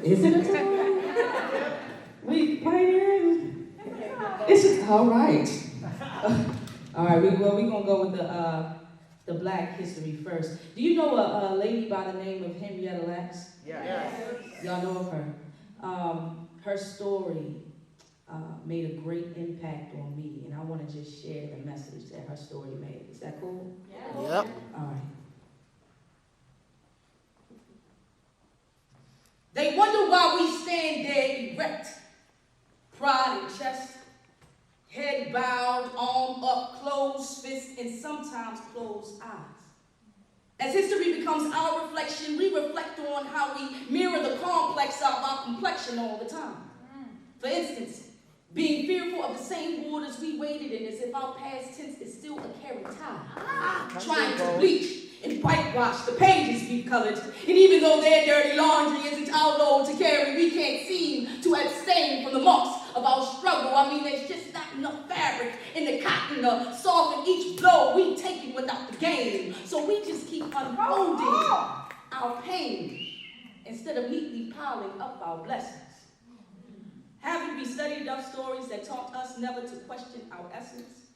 Is it a tie? We pioneers? It's just, all right. All right, we're gonna go with the Black history first. Do you know a lady by the name of Henrietta Lacks? Yes. Y'all know of her? Her story made a great impact on me, and I want to just share the message that her story made. Is that cool? Yep. All right. They wonder why we stand there erect, pride in chest, head bowed, arm up, closed fists, and sometimes closed eyes. As history becomes our reflection, we reflect on how we mirror the complex of our complexion all the time. For instance, being fearful of the same waters we waded in as if our past tense is still a carry tide. Trying to bleach and whitewash the pages we've colored. And even though their dirty laundry isn't our load to carry, we can't seem to abstain from the marks of our struggle. I mean, there's just not enough fabric in the cotton to soften each blow we take it without the game. So we just keep unfolding our pain instead of neatly piling up our blessings. Haven't we studied enough stories that taught us never to question our essence?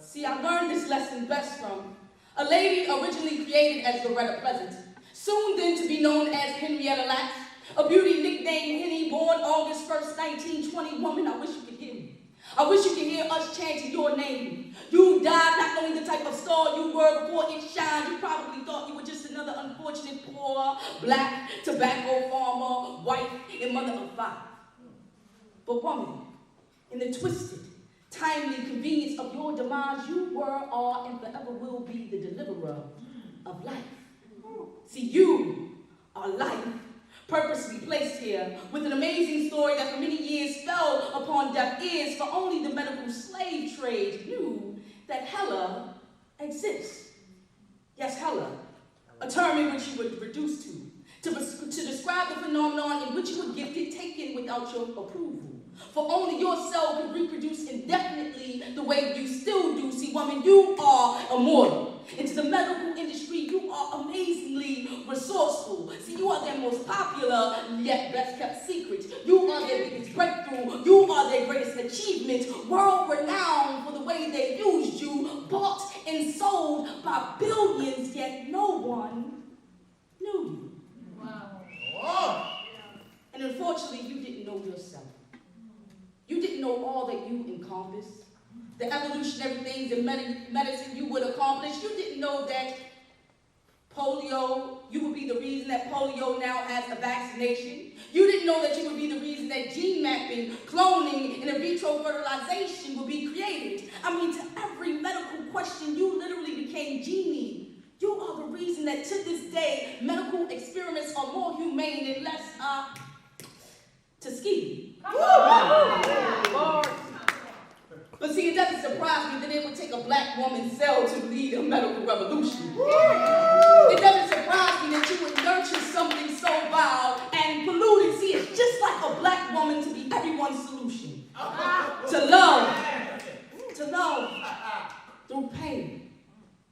See, I learned this lesson best from a lady originally created as Loretta Pleasant, soon then to be known as Henrietta Lacks, a beauty nicknamed Henny, born August 1st, 1920. Woman, I wish you could hear me. I wish you could hear us chanting your name. You died not knowing the type of star you were before it shined. You probably thought you were just another unfortunate, poor, black tobacco farmer, wife, and mother of 5. But woman, in the twisted, timely convenience of your demise, you were, are, and forever will be the deliverer of life. See, you are life, purposely placed here with an amazing story that for many years fell upon deaf ears, for only the medical slave trade knew that Hella exists. Yes, Hella, a term in which you were reduced to describe the phenomenon in which you were gifted, taken without your approval. For only your cell could reproduce indefinitely the way you still do. See, woman, you are immortal. Into the medical industry, you are amazingly resourceful. See, you are their most popular, yet best kept secret. You are their biggest breakthrough. You are their greatest achievement. World renowned for the way they used you, bought and sold by billions, yet no one knew you. Wow. And unfortunately, you didn't know yourself. You didn't know all that you encompassed, the evolutionary things in medicine you would accomplish. You didn't know that polio, you would be the reason that polio now has a vaccination. You didn't know that you would be the reason that gene mapping, cloning, and in vitro fertilization would be created. I mean, to every medical question, you literally became genie. You are the reason that to this day, medical experiments are more humane and less, Tuskegee. But see, it doesn't surprise me that it would take a black woman's cell to lead a medical revolution. It doesn't surprise me that you would nurture something so vile and polluted. See, it's just like a black woman to be everyone's solution. To love through pain.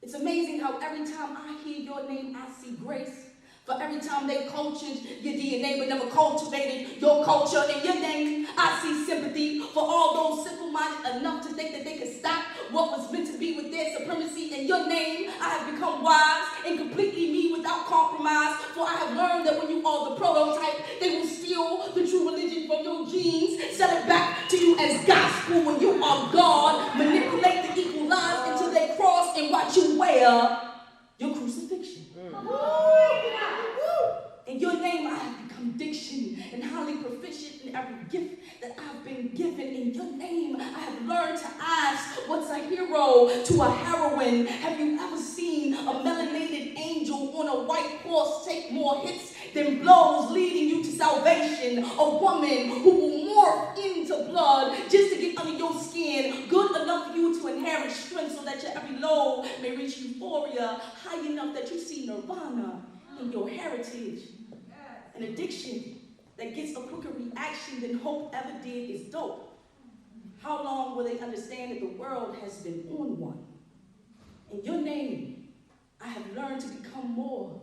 It's amazing how every time I hear your name, I see grace. For every time they cultured your DNA but never cultivated your culture and your name, I see sympathy for all those simple-minded enough to think that they could stop what was meant to be with their supremacy. In your name, I have become wise and completely me without compromise. For I have learned that when you are the prototype, they will steal the true religion from your genes, sell it back to you as gospel when you are God, manipulate the equal lines until they cross and watch you wear your crucifixion. In your name, I have become diction and highly proficient in every gift that I've been given. In your name, I have learned to ask, what's a hero to a heroine? Have you ever seen a melanated angel on a white horse take more hits than blows, leading you to salvation? A woman who will morph into blood just to get under your skin, good enough for you to inherit strength so that your every low may reach euphoria, high enough that you see nirvana in your heritage. An addiction that gets a quicker reaction than hope ever did is dope. How long will they understand that the world has been on one? In your name, I have learned to become more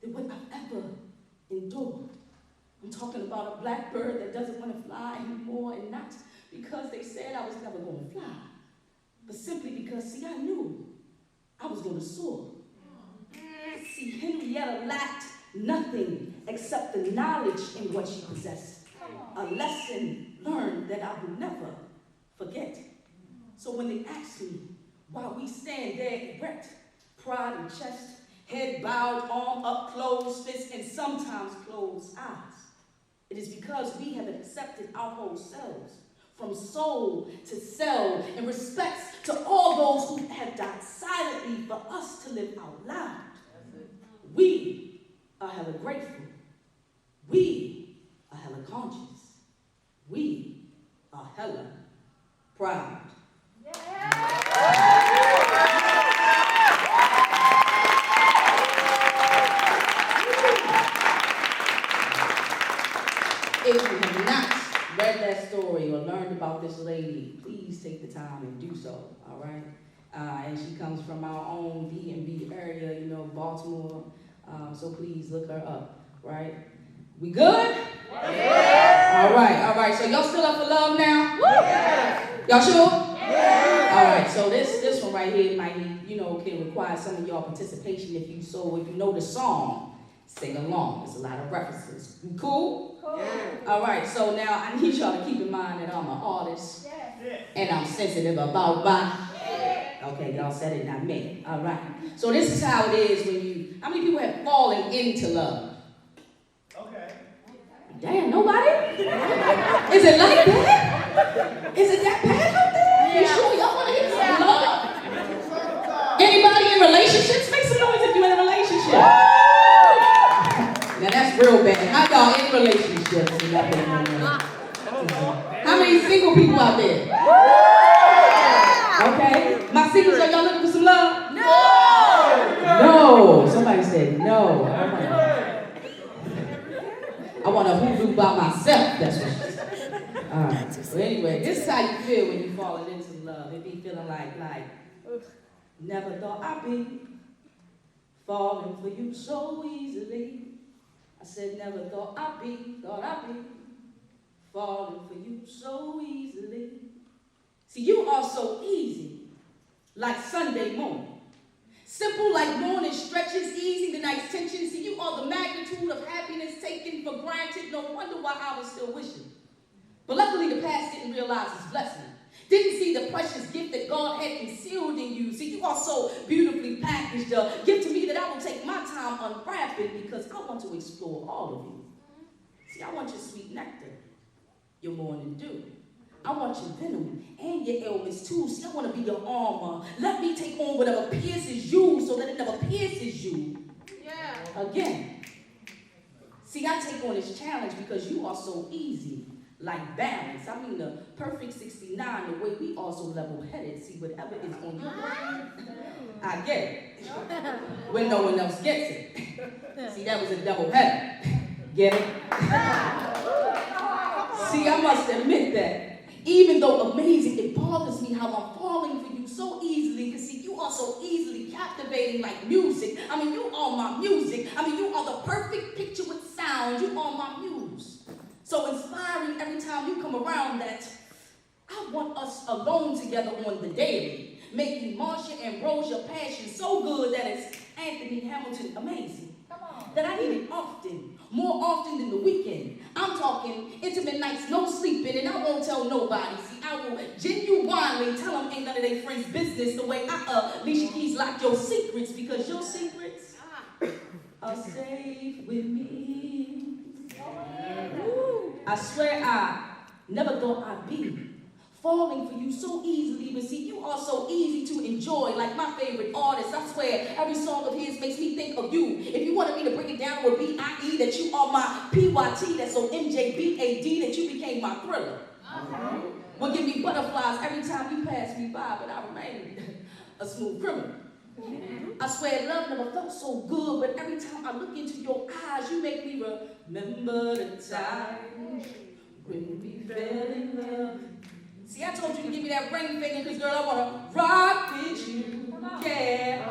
than what I've ever endured. I'm talking about a blackbird that doesn't want to fly anymore, and not because they said I was never going to fly, but simply because, see, I knew I was going to soar. See, Henrietta lacked nothing except the knowledge in what she possessed. A lesson learned that I will never forget. So when they ask me why we stand there erect, pride in chest, head bowed, arm up, closed fists, and sometimes closed eyes, it is because we have accepted our whole selves, from soul to cell, in respects to all those who have died silently for us to live out loud. We are hella grateful. We are hella conscious. We are hella proud. If you have not read that story or learned about this lady, please take the time and do so, all right? And she comes from our own D&B area, you know, Baltimore. So please look her up, right? We good? Yeah. All right. So y'all still up for love now? Yeah. Y'all sure? Yeah. All right. So this one right here might, can require some of y'all participation if you know the song, sing along. There's a lot of references. You cool? Yeah. All right. So now I need y'all to keep in mind that I'm an artist, and I'm sensitive about my. Okay, y'all said it, not me. All right. So this is how it is how many people have fallen into love? Okay. Damn, nobody? Is it like that? Is it that bad out there? You sure y'all want to get some love? Anybody in relationships? Make some noise if you're in a relationship. Now that's real bad. How y'all in relationships? How many single people out there? Okay. My singles, are y'all looking for some love? No. Somebody said no. I want to hoodoo by myself. That's what she said. All right. So anyway, this is how you feel when you falling into love. It be feeling like, never thought I'd be falling for you so easily. I said, never thought I'd be falling for you so easily. See, you are so easy, like Sunday morning. Simple like morning stretches, easing the night's tension. See, you are the magnitude of happiness taken for granted. No wonder why I was still wishing. But luckily the past didn't realize his blessing. Didn't see the precious gift that God had concealed in you. See, you are so beautifully packaged. A gift to me that I will take my time unwrapping because I want to explore all of you. See, I want your sweet nectar, your morning dew. I want your venom and your ailments too. See, I want to be your armor. Let me take on whatever pierces you so that it never pierces you again. See, I take on this challenge because you are so easy, like balance. I mean the perfect 69, the way we are so level-headed. See, whatever is on your brain, I get it. When no one else gets it. See, that was a double header. Get it? See, I must admit that. Even though amazing, it bothers me how I'm falling for you so easily. Because see, you are so easily captivating like music. I mean, you are my music. I mean, you are the perfect picture with sound. You are my muse. So inspiring every time you come around that I want us alone together on the daily. Making Marsha and Rosia passion so good that it's Anthony Hamilton amazing. That I need it often, more often than the weekend. I'm talking intimate nights, no sleeping, and I won't tell nobody. See, I will genuinely tell them ain't none of their friends' business the way Alicia Keys locked your secrets, because your secrets are safe with me. I swear I never thought I'd be falling for you so easily, but see, you are so easy to enjoy, like my favorite artist. I swear, every song of his makes me think of you. If you wanted me to break it down, it would be I.E. that you are my P.Y.T. that's so M.J.B.A.D. that you became my thriller. Will give me butterflies every time you pass me by, but I remain a smooth criminal. I swear love never felt so good, but every time I look into your eyes, you make me remember the time when we fell in love. See, I told you to give me that ring finger because, girl, I want to rock with you. Yeah.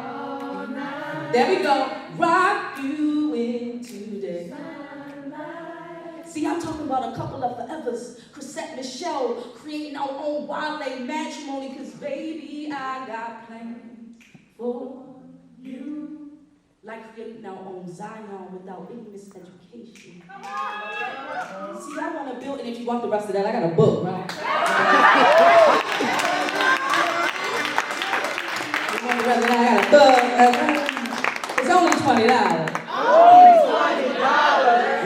There we go. Rock you into the sunlight. See, I'm talking about a couple of forevers. Chrisette Michelle creating our own Wale matrimony, because baby, I got plans for you. Like creating our own Zion without any miseducation. See, I want to build, and if you want the rest of that, I got a book, right? You want the rest of that, I got a book. It's only $20. Only $20.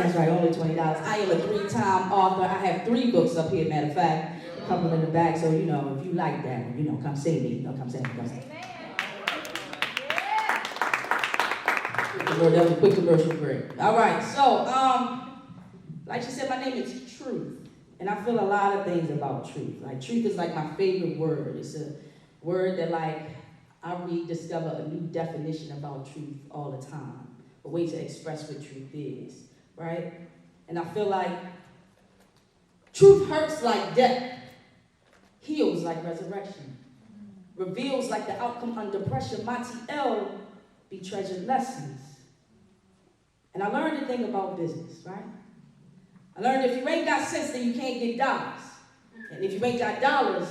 That's right, only $20. I am a 3-time author. I have 3 books up here, matter of fact. A couple in the back, so, you know, if you like that, you know, come see me. Come see me, come see me. That was a quick commercial break. All right, so, like she said, my name is Truth. And I feel a lot of things about truth. Like, truth is like my favorite word. It's a word that, like, I rediscover a new definition about truth all the time. A way to express what truth is, right? And I feel like truth hurts like death, heals like resurrection, reveals like the outcome under pressure. My TL be treasured lessons. And I learned a thing about business, right? I learned if you ain't got sense, then you can't get dollars. And if you ain't got dollars,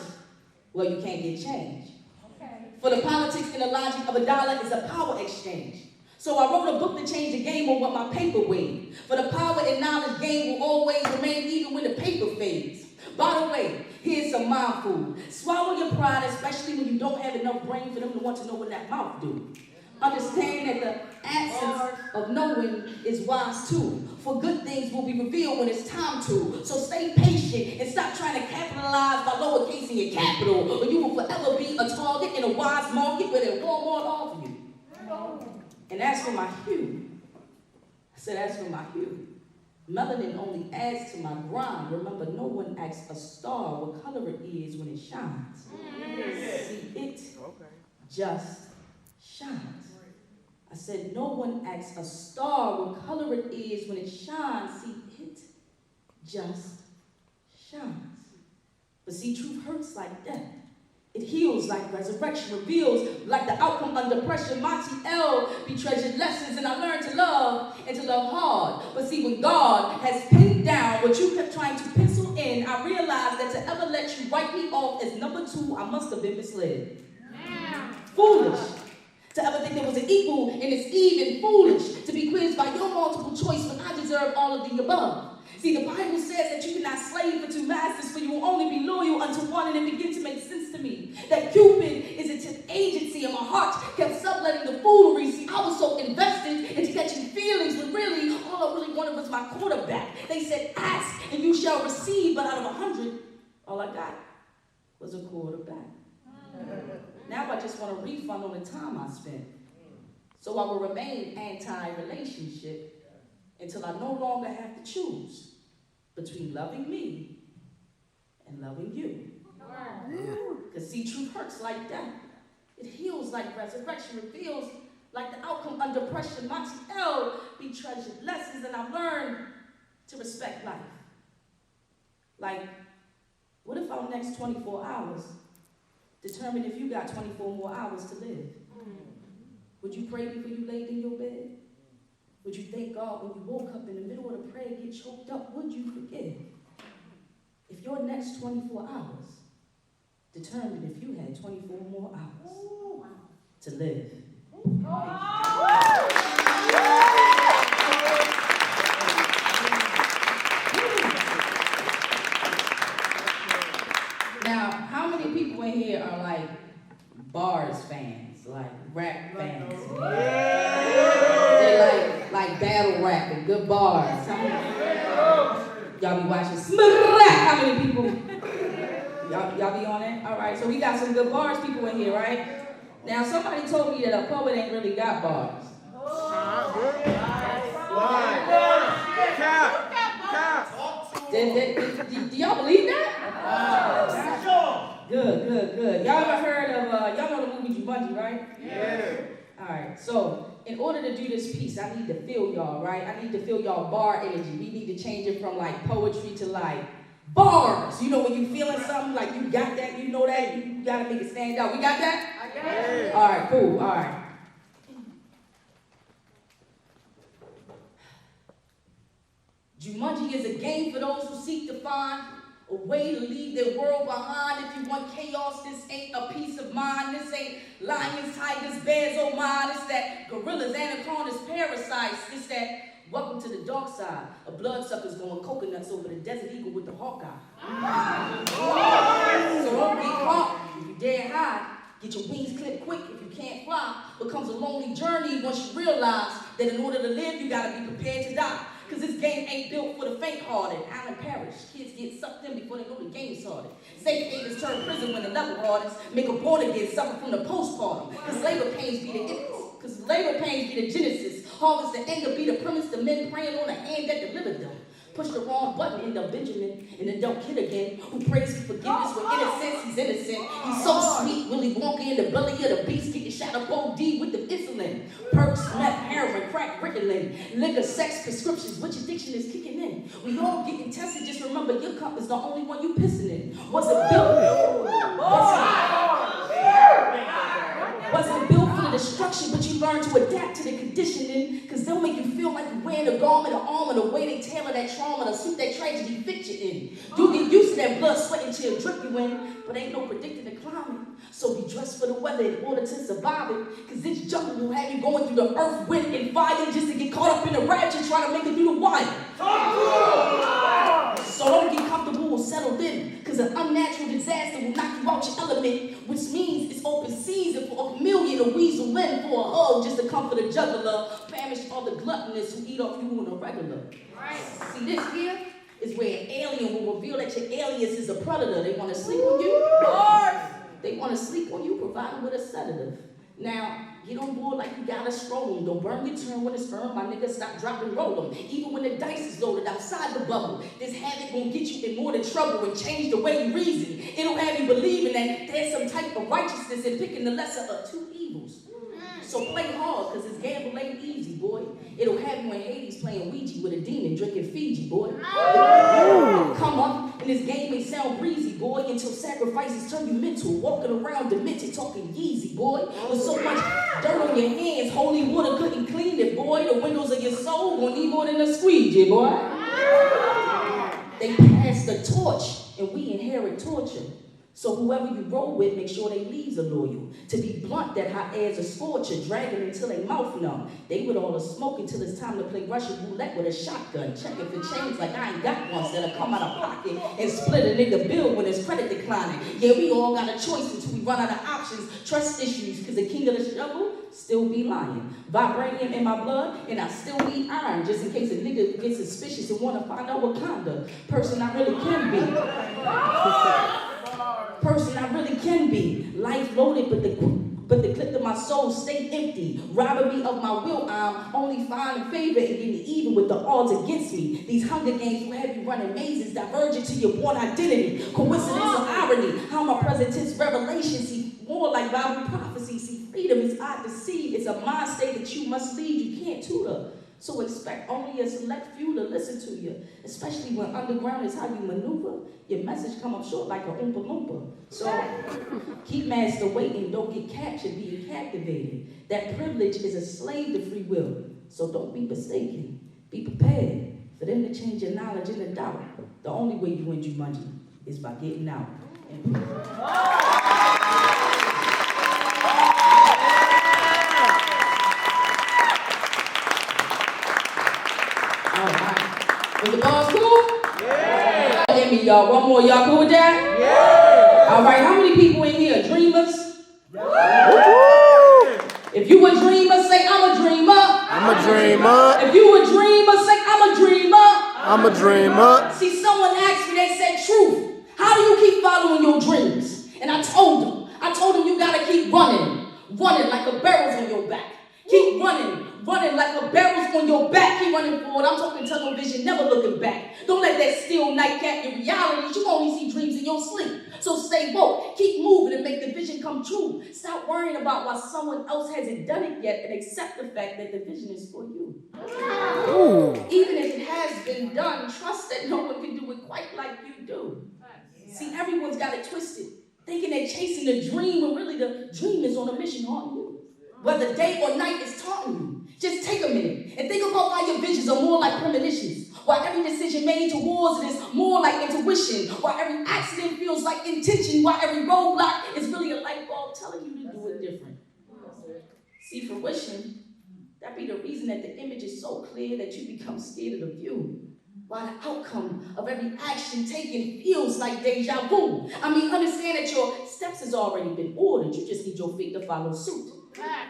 well, you can't get change. Okay. For the politics and the logic of a dollar is a power exchange. So I wrote a book to change the game on what my paper weighed. For the power and knowledge gained will always remain even when the paper fades. By the way, here's some mind food. Swallow your pride, especially when you don't have enough brain for them to want to know what that mouth do. Understand that the absence of knowing is wise too. For good things will be revealed when it's time to. So stay patient and stop trying to capitalize by lowercase in your capital, or you will forever be a target in a wise market where they'll Walmart offer you. And as for my hue, I said, as for my hue, melanin only adds to my grind. Remember, no one asks a star what color it is when it shines. See, it just shines. I said, no one asks a star what color it is when it shines. See, it just shines. But see, truth hurts like death. It heals like resurrection, reveals like the outcome under pressure. My TL be treasured lessons, and I learned to love and to love hard. But see, when God has pinned down what you kept trying to pencil in, I realized that to ever let you write me off as number 2, I must have been misled. Foolish. To ever think there was an equal and it's even foolish to be quizzed by your multiple choice when I deserve all of the above. See, the Bible says that you cannot slave for 2 masters, for you will only be loyal unto one, and it begins to make sense to me that Cupid is a tip agency, and my heart kept subletting the foolery. See, I was so invested into catching feelings when really all I really wanted was my quarterback. They said, ask and you shall receive, but out of 100, all I got was a quarterback. Now I just want a refund on the time I spent. So I will remain anti-relationship until I no longer have to choose between loving me and loving you. Because see, truth hurts like death. It heals like resurrection, reveals like the outcome under pressure. My TL be treasured lessons, and I've learned to respect life. Like, what if our next 24 hours determine if you got 24 more hours to live? Would you pray before you laid in your bed? Would you thank God when you woke up in the middle of the prayer, get choked up? Would you forgive? If your next 24 hours determined if you had 24 more hours to live. Now, how many people in here are like bars fans, like rap fans? They like battle rap and good bars. Y'all be watching Smack. How many people? Y'all be on it? All right, so we got some good bars people in here, right? Now, somebody told me that a poet ain't really got bars. Do y'all believe that? Good. Y'all ever heard of, y'all know the movie Jumanji, right? Yeah. All right, so in order to do this piece, I need to feel y'all, right? I need to feel y'all bar energy. We need to change it from like poetry to like bars. You know when you feeling something, like you got that, you know that, you gotta make it stand out. We got that? I got it. All right, cool, all right. Jumanji is a game for those who seek to find a way to leave their world behind. If you want chaos, this ain't a peace of mind. This ain't lions, tigers, bears, oh my. It's that gorillas, anacondas, parasites. It's that welcome to the dark side. A bloodsucker's going coconuts over the desert eagle with the hawkeye. So don't get caught. If you dare hide, get your wings clipped quick. If you can't fly, becomes a lonely journey once you realize that in order to live, you gotta be prepared to die. Because this game ain't built for the faint-hearted. Alan Parrish, kids get sucked in before they know the game started. Safe havens turn prison when the level hardest. Make a born again suffer from the postpartum. Because labor pains be the genesis. Harvest the anger be the premise. The men praying on the hand that delivered them. Push the wrong button, end up Benjamin, and then don't kid again. Who prays for forgiveness with innocence? He's innocent. He's so sweet, Willy Wonka in the belly of the beast, getting shot up OD with the insulin. Perks, meth, heroin, crack, Ritalin, liquor, sex, prescriptions. Which addiction is kicking in? We all getting tested. Just remember, your cup is the only one you pissing in. Wasn't built for the destruction, but you learn to adapt to the conditioning, because they'll make you feel like you're wearing a garment of armor, the way they tailor that trauma, the suit that tragedy fit you in. You get used to that blood, sweat, and chill drip you in, but ain't no predicting the climate. So be dressed for the weather in order to survive it, because this jungle will have you going through the earth, wind, and fire just to get caught up in the rapture trying to make it through the wire. So don't get comfortable or settled in, because an unnatural disaster will knock you out your element, which means it's open season for a chameleon to weasel in for a hug just to comfort a juggler, famish all the gluttonous who eat off you on a regular. Right. See, this here is where an alien will reveal that your alias is a predator. They want to sleep on you. They want to sleep on you, provided with a sedative. Now, get on board like you gotta stroll them. Don't burn your turn when it's firm, my nigga, stop, drop, and roll them. Even when the dice is loaded outside the bubble, this habit gonna get you in more than trouble and change the way you reason. It'll have you believing that there's some type of righteousness in picking the lesser of two evils. So play hard, because this gamble ain't easy, boy. It'll have you in Hades playing Ouija with a demon, drinking Fiji, boy. Come up, and this game may sound breezy, boy, until sacrifices turn you mental. Walking around demented, talking Yeezy, boy. With so much dirt on your hands, holy water couldn't clean it, boy. The windows of your soul won't need more than a squeegee, boy. They pass the torch, and we inherit torture. So whoever you roll with, make sure they leaves are loyal. To be blunt, that hot air's a scorcher, dragging until they mouth numb. They with all the smoke until it's time to play Russian roulette with a shotgun. Checking for change like I ain't got ones that'll come out of pocket and split a nigga bill when his credit declining. Yeah, we all got a choice until we run out of options. Trust issues, because the king of the struggle still be lying. Vibranium in my blood, and I still need iron, just in case a nigga gets suspicious and want to find out what kind of person I really can be. Life loaded, but the clip of my soul stay empty. Robbing me of my will, I'm only finding favor and getting even with the odds against me. These Hunger Games will have you running mazes, divergent to your born identity. Coincidence or irony, how my present tense revelation see more like Bible prophecy. See, freedom is odd to see. It's a mind state that you must lead. You can't tutor. So expect only a select few to listen to you, especially when underground is how you maneuver. Your message come up short like a Oompa Loompa. So keep master waiting, don't get captured, being captivated. That privilege is a slave to free will. So don't be mistaken. Be prepared for them to change your knowledge into doubt. The only way you win Jumanji is by getting out. Was the bars cool? Yeah. Hit me, y'all. One more. Y'all cool with that? Yeah. All right. How many people in here are dreamers? Yeah. If you a dreamer, say I'm a dreamer. I'm a dreamer. If you a dreamer, say I'm a dreamer. I'm a dreamer. See, someone asked me, they said, Truth, how do you keep following your dreams? And I told them you gotta keep running like a barrel's on your back. Keep running like a barrel's on your back. Keep running forward. I'm talking tunnel vision, never looking back. Don't let that steel night cap your reality. You only see dreams in your sleep. So stay woke. Keep moving and make the vision come true. Stop worrying about why someone else hasn't done it yet and accept the fact that the vision is for you. Ooh. Even if it has been done, trust that no one can do it quite like you do. Yeah. See, everyone's got it twisted, thinking they're chasing a dream when really the dream is on a mission haunting you. Whether day or night is taunting you. Just take a minute and think about why your visions are more like premonitions. Why While every decision made towards it is more like intuition. While every accident feels like intention. While every roadblock is really a light bulb telling you to do it different. See, fruition, that be the reason that the image is so clear that you become scared of the view. While the outcome of every action taken feels like deja vu. I mean, understand that your steps has already been ordered. You just need your feet to follow suit.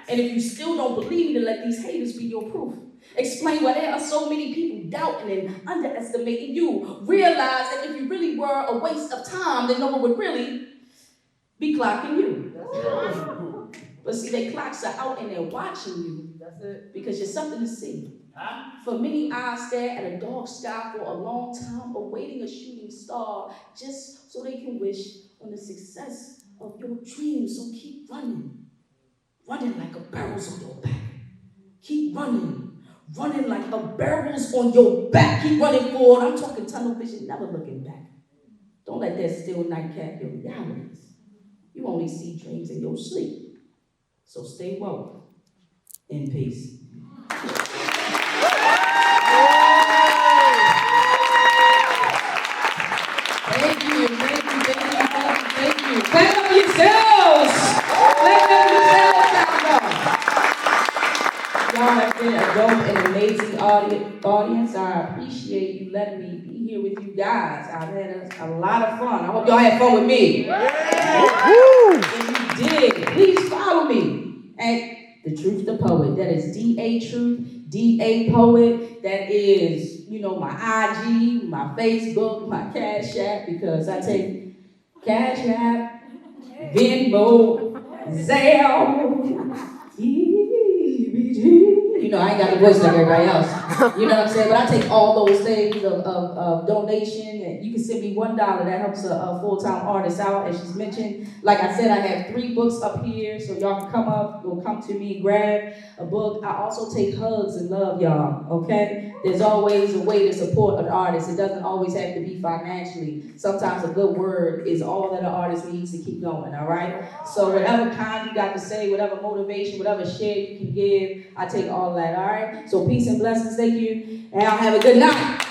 And if you still don't believe me, then let these haters be your proof. Explain why there are so many people doubting and underestimating you. Realize that if you really were a waste of time, then no one would really be clocking you. But see, their clocks are out and they're watching you. That's it. Because you're something to see. For many eyes stare at a dark sky for a long time, awaiting a shooting star, just so they can wish on the success of your dreams. So keep running. Running like a barrel's on your back. Keep running. Running like a barrel's on your back. Keep running forward. I'm talking tunnel vision, never looking back. Don't let that still night cap your realities. You only see dreams in your sleep. So stay woke. In peace. Thank you. Clap up yourselves. Clap up yourselves. Y'all have been a dope and amazing audience. I appreciate you letting me be here with you guys. I've had a lot of fun. I hope y'all had fun with me. If you did, please follow me at DaTruthdaPoet. That is DaTruth, DaPoet. That is, my IG, my Facebook, my Cash App, because I take Cash App, Venmo, Zelle, EBG. I ain't got the voice like everybody else. You know what I'm saying? But I take all those things of donation, and you can send me $1. That helps a full-time artist out, as she's mentioned. Like I said, I have 3 books up here, so y'all can come to me and grab a book. I also take hugs and love, y'all, okay? There's always a way to support an artist. It doesn't always have to be financially. Sometimes a good word is all that an artist needs to keep going, all right? So whatever kind you got to say, whatever motivation, whatever share you can give, I take all that, all right? So peace and blessings, thank you, and y'all have a good night.